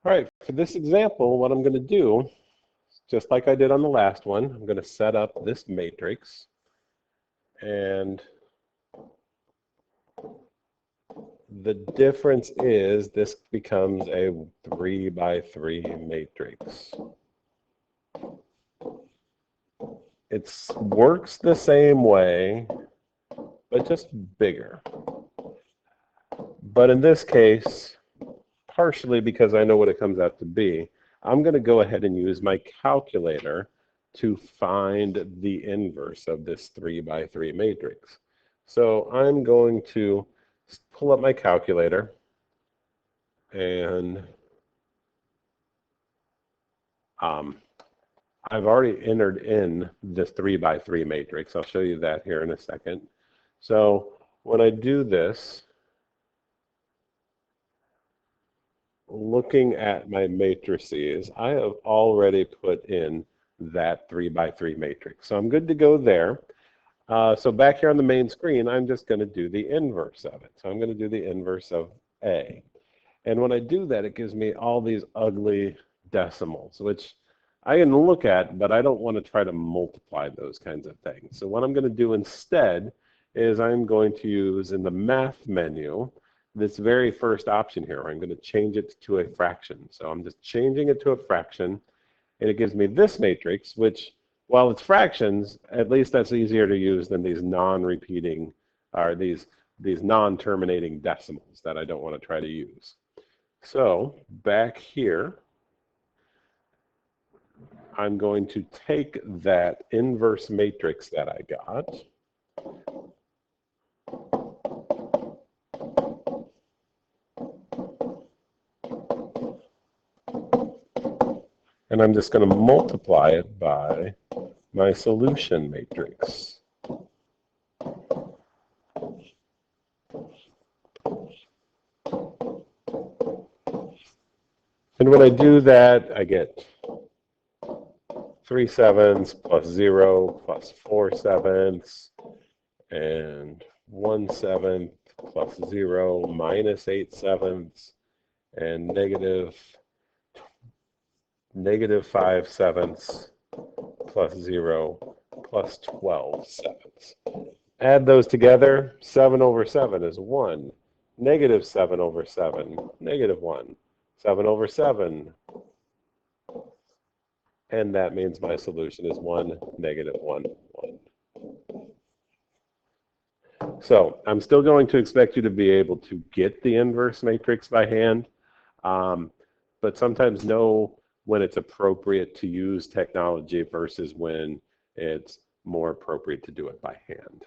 All right, for this example, what I'm going to do, just like I did on the last one, I'm going to set up this matrix, and the difference is this becomes a 3 by 3 matrix. It works the same way, but just bigger. But in this case, partially because I know what it comes out to be, I'm going to go ahead and use my calculator to find the inverse of this 3 by 3 matrix. So I'm going to pull up my calculator, and I've already entered in this 3 by 3 matrix. I'll show you that here in a second. So when I do this, looking at my matrices, I have already put in that 3 by 3 matrix. So I'm good to go there. So back here on the main screen, I'm just going to do the inverse of it. So I'm going to do the inverse of A. And when I do that, it gives me all these ugly decimals, which I can look at, but I don't want to try to multiply those kinds of things. So what I'm going to do instead is I'm going to use in the math menu this very first option here. I'm going to change it to a fraction. So I'm just changing it to a fraction, and it gives me this matrix, which, while it's fractions, at least that's easier to use than these non-repeating or these non-terminating decimals that I don't want to try to use. So back here, I'm going to take that inverse matrix that I got, and I'm just going to multiply it by my solution matrix. And when I do that, I get 3/7 plus 0 plus 4/7, and 1/7 plus 0 minus 8/7, and negative 5/7 plus 0 plus 12/7. Add those together, 7 over 7 is 1. Negative 7 over 7, negative 1. 7 over 7, and that means my solution is 1, negative 1, 1. So I'm still going to expect you to be able to get the inverse matrix by hand, but sometimes know when it's appropriate to use technology versus when it's more appropriate to do it by hand.